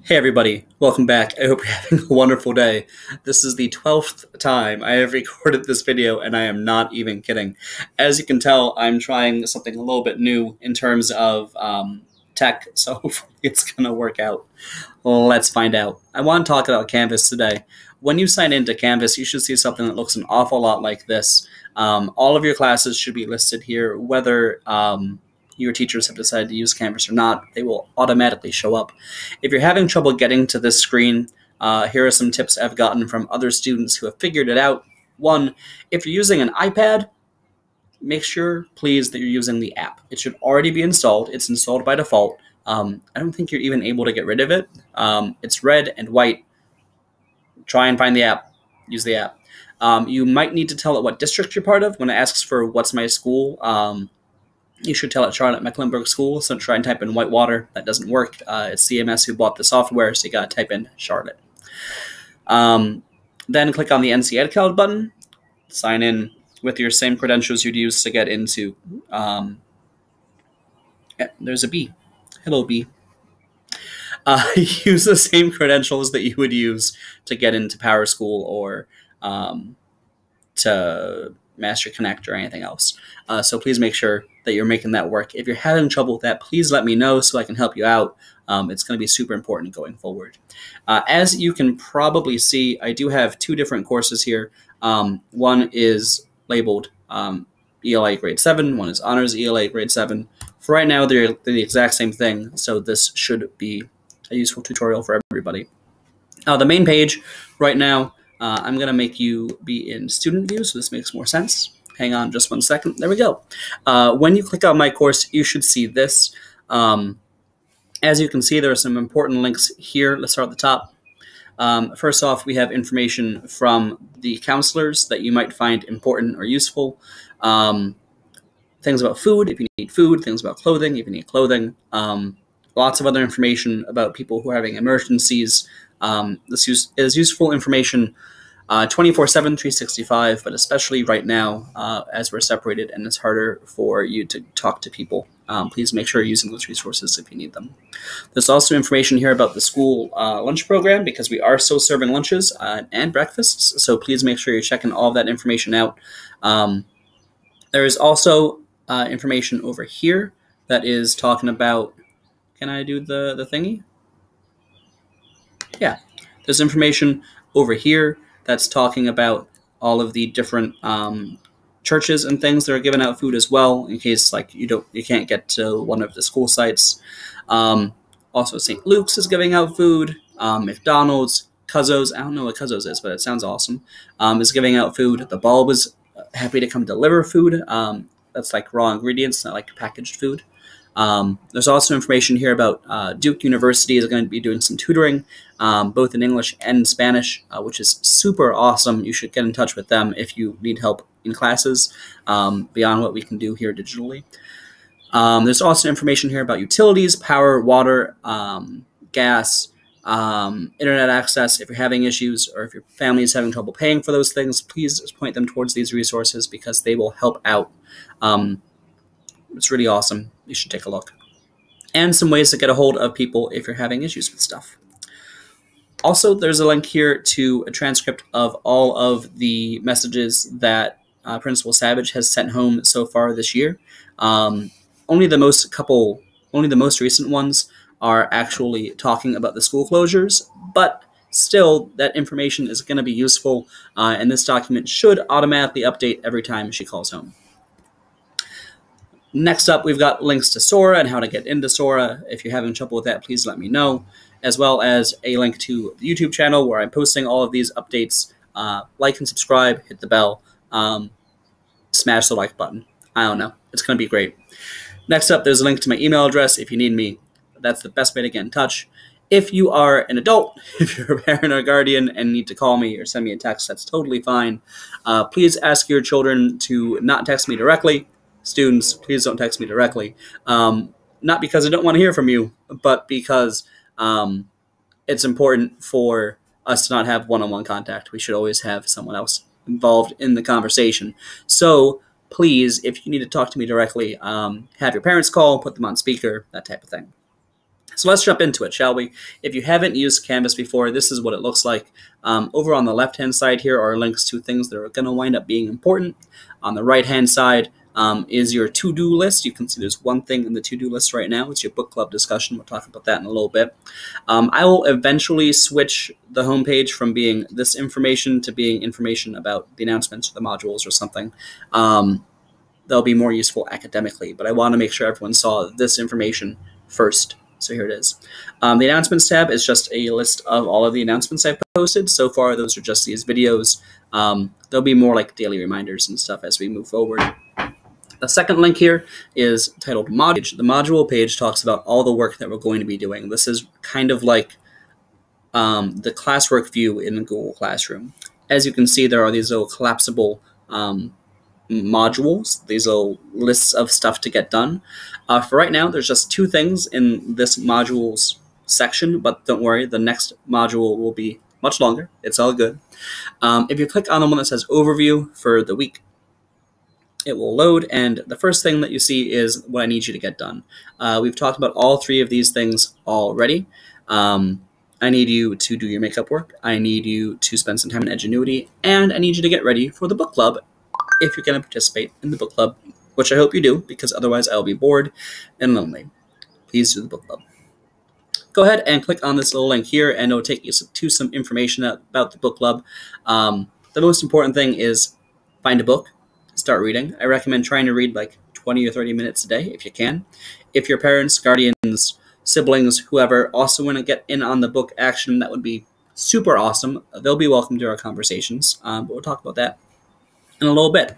Hey everybody, welcome back. I hope you're having a wonderful day. This is the 12th time I have recorded this video, and I am not even kidding. As you can tell, I'm trying something a little bit new in terms of tech, so hopefully it's going to work out. Let's find out. I want to talk about Canvas today. When you sign into Canvas, you should see something that looks an awful lot like this. All of your classes should be listed here, whether your teachers have decided to use Canvas or not. They will automatically show up. If you're having trouble getting to this screen, here are some tips I've gotten from other students who have figured it out. One, if you're using an iPad, make sure, please, that you're using the app. It should already be installed. It's installed by default. I don't think you're even able to get rid of it. It's red and white. Try and find the app. Use the app. You might need to tell it what district you're part of. When it asks for what's my school, you should tell it Charlotte Mecklenburg School, so try and type in Whitewater. That doesn't work. It's CMS who bought the software, so you got to type in Charlotte. Then click on the NC EdCloud button. Sign in with your same credentials you'd use to get into... there's a B. Hello, B. Use the same credentials that you would use to get into PowerSchool or to Master Connect or anything else. So please make sure that you're making that work. If you're having trouble with that, please let me know so I can help you out. It's going to be super important going forward. As you can probably see, I do have two different courses here. One is labeled ELA Grade 7. One is Honors ELA Grade 7. For right now, they're the exact same thing, so this should be a useful tutorial for everybody. The main page right now, I'm going to make you be in student view, so this makes more sense. Hang on just 1 second. There we go. When you click on my course, you should see this. As you can see, there are some important links here. Let's start at the top. First off, we have information from the counselors that you might find important or useful. Things about food, if you need food. Things about clothing, if you need clothing. Lots of other information about people who are having emergencies. This is useful information 24/7, 365, but especially right now as we're separated and it's harder for you to talk to people. Please make sure you're using those resources if you need them. There's also information here about the school lunch program, because we are still serving lunches and breakfasts, so please make sure you're checking all of that information out. There is also information over here that is talking about... Can I do the thingy? Yeah. There's information over here that's talking about all of the different churches and things that are giving out food as well, in case like you can't get to one of the school sites. Also, St. Luke's is giving out food. McDonald's, Cuzzo's, I don't know what Cuzzo's is, but it sounds awesome, is giving out food. The Bulb is happy to come deliver food. That's like raw ingredients, not like packaged food. There's also information here about Duke University is going to be doing some tutoring, both in English and Spanish, which is super awesome. You should get in touch with them if you need help in classes beyond what we can do here digitally. There's also information here about utilities, power, water, gas, internet access. If you're having issues or if your family is having trouble paying for those things, please point them towards these resources because they will help out. It's really awesome. You should take a look. And some ways to get a hold of people if you're having issues with stuff. Also, there's a link here to a transcript of all of the messages that Principal Savage has sent home so far this year. Only the most recent ones are actually talking about the school closures, but still, that information is going to be useful, and this document should automatically update every time she calls home. Next up, we've got links to Sora and how to get into Sora. If you're having trouble with that, please let me know, as well as a link to the YouTube channel where I'm posting all of these updates. Like and subscribe, hit the bell, smash the like button. I don't know. It's going to be great. Next up, there's a link to my email address if you need me. That's the best way to get in touch. If you are an adult, if you're a parent or guardian and need to call me or send me a text, that's totally fine. Please ask your children to not text me directly. Students, please don't text me directly. Not because I don't want to hear from you, but because it's important for us to not have one-on-one contact. We should always have someone else involved in the conversation. So please, if you need to talk to me directly, have your parents call, put them on speaker, that type of thing. So let's jump into it, shall we? If you haven't used Canvas before, this is what it looks like. Over on the left-hand side here are links to things that are going to wind up being important. On the right-hand side is your to-do list. You can see there's one thing in the to-do list right now. It's your book club discussion. We'll talk about that in a little bit. I will eventually switch the homepage from being this information to being information about the announcements or the modules or something. They'll be more useful academically, but I want to make sure everyone saw this information first. So here it is. The announcements tab is just a list of all of the announcements I've posted. So far, those are just these videos. There'll be more like daily reminders and stuff as we move forward. The second link here is titled Module. The module page talks about all the work that we're going to be doing. This is kind of like the classwork view in Google Classroom. As you can see, there are these little collapsible modules, these little lists of stuff to get done. For right now, there's just 2 things in this modules section, but don't worry, the next module will be much longer. It's all good. If you click on the one that says Overview for the week, it will load, and the first thing that you see is what I need you to get done. We've talked about all 3 of these things already. I need you to do your makeup work, I need you to spend some time in Edgenuity, and I need you to get ready for the book club if you're going to participate in the book club, which I hope you do, because otherwise I'll be bored and lonely. Please do the book club. Go ahead and click on this little link here, and it'll take you to some information about the book club. The most important thing is find a book, start reading. I recommend trying to read like 20 or 30 minutes a day if you can. If your parents, guardians, siblings, whoever also want to get in on the book action, that would be super awesome. They'll be welcome to our conversations, but we'll talk about that in a little bit.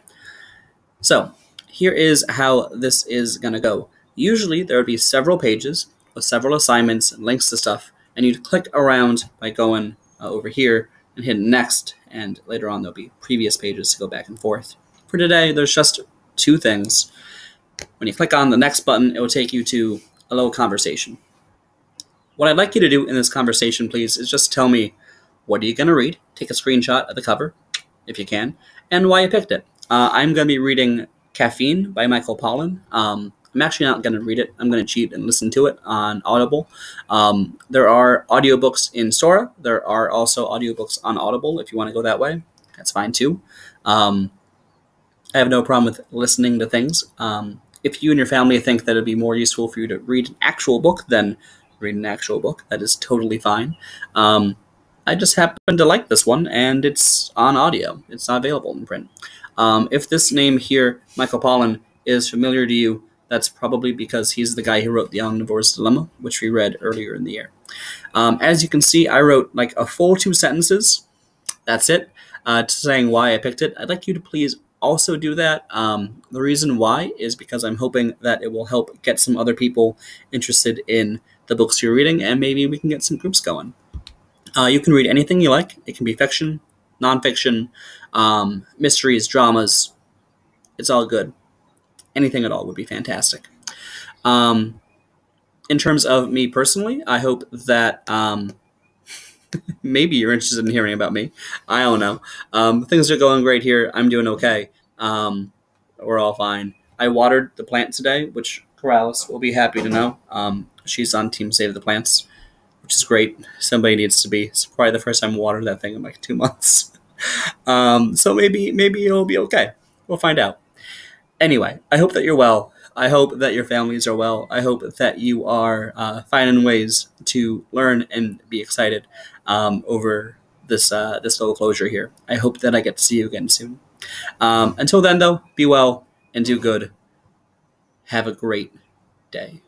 So here is how this is going to go. Usually there would be several pages with several assignments and links to stuff, and you'd click around by going over here and hit next, and later on there'll be previous pages to go back and forth. For today, there's just 2 things. When you click on the next button, it will take you to a little conversation. What I'd like you to do in this conversation, please, is just tell me, what are you going to read? Take a screenshot of the cover, if you can, and why you picked it. I'm going to be reading Caffeine by Michael Pollan. I'm actually not going to read it. I'm going to cheat and listen to it on Audible. There are audiobooks in Sora. There are also audiobooks on Audible if you want to go that way. That's fine too. I have no problem with listening to things. If you and your family think that it'd be more useful for you to read an actual book, then read an actual book. That is totally fine. I just happen to like this one, and it's on audio. It's not available in print. If this name here, Michael Pollan, is familiar to you, that's probably because he's the guy who wrote The Omnivore's Dilemma, which we read earlier in the year. As you can see, I wrote like a full 2 sentences. That's it. Saying why I picked it. I'd like you to please also do that. The reason why is because I'm hoping that it will help get some other people interested in the books you're reading, and maybe we can get some groups going. You can read anything you like. It can be fiction, nonfiction, mysteries, dramas. It's all good. Anything at all would be fantastic. In terms of me personally, I hope that maybe you're interested in hearing about me. I don't know. Things are going great here. I'm doing okay. We're all fine. I watered the plant today, which Corrales will be happy to know. She's on Team Save the Plants, which is great. Somebody needs to be. It's probably the first time I watered that thing in like 2 months. So maybe it'll be okay. We'll find out. Anyway, I hope that you're well. I hope that your families are well. I hope that you are finding ways to learn and be excited over this little closure here. I hope that I get to see you again soon. Until then, though, be well and do good. Have a great day.